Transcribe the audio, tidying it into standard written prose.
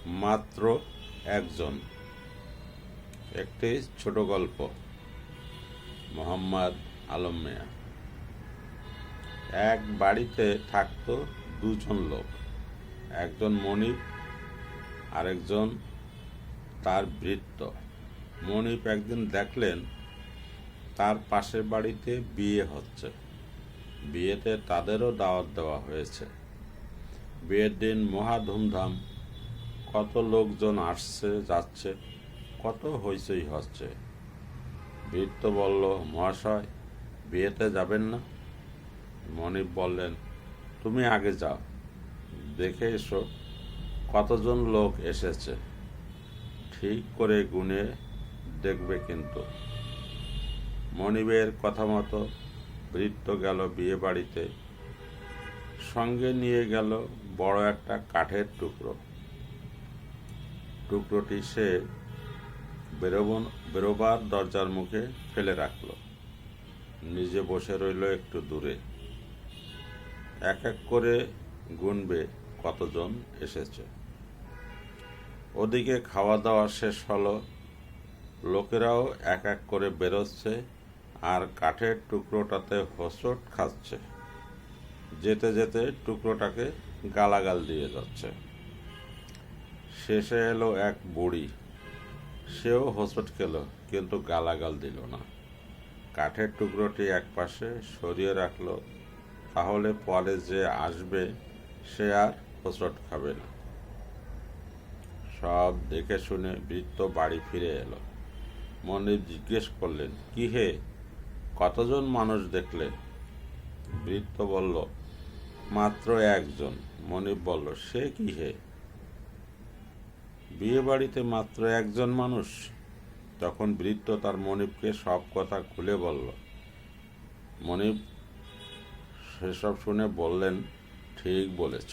মাত্র একজন। একটি ছোট গল্প। মোহাম্মদ আলম মিয়া। এক বাড়িতে থাকতো দুজন লোক, একজন মনিব, আরেকজন তার ভৃত্য। মনিব একদিন দেখলেন তার পাশের বাড়িতে বিয়ে হচ্ছে। বিয়েতে তাদেরও দাওয়াত দেওয়া হয়েছে। বিয়ের দিন মহা ধুমধাম, কত লোকজন আসছে যাচ্ছে, কত হইচই হচ্ছে। ভৃত্য বলল, মহাশয়, বিয়েতে যাবেন না? মনিব বললেন, তুমি আগে যাও, দেখে এসো কতজন লোক এসেছে, ঠিক করে গুনে দেখবে কিন্তু। মনিবের কথা মতো ভৃত্য গেল বিয়ে বাড়িতে। সঙ্গে নিয়ে গেল বড় একটা কাঠের টুকরো। টুকরোটি সে বেরোবার দরজার মুখে ফেলে রাখল। নিজে বসে রইল একটু দূরে। এক এক করে গুনবে কতজন এসেছে। ওদিকে খাওয়া দাওয়া শেষ হলো, লোকেরাও এক এক করে বেরোচ্ছে আর কাঠের টুকরোটাতে হোঁচট খাচ্ছে। যেতে যেতে টুকরোটাকে গালাগাল দিয়ে যাচ্ছে। শেষে এলো এক বুড়ি, সেও হোঁচট খেল, কিন্তু গালাগাল দিল না। কাঠের টুকরোটি একপাশে সরিয়ে রাখল, তাহলে পরে যে আসবে সে আর হোঁচট খাবে না। সব দেখে শুনে ভৃত্য বাড়ি ফিরে এলো। মনিব জিজ্ঞেস করলেন, কি হে, কতজন মানুষ দেখলে? ভৃত্য বলল, মাত্র একজন। মনিব বলল, সে কি হে, বিয়ে বাড়িতে মাত্র একজন মানুষ? তখন ভৃত্য তার মনিবকে সব কথা খুলে বলল। মনিব সেসব শুনে বললেন, ঠিক বলেছ।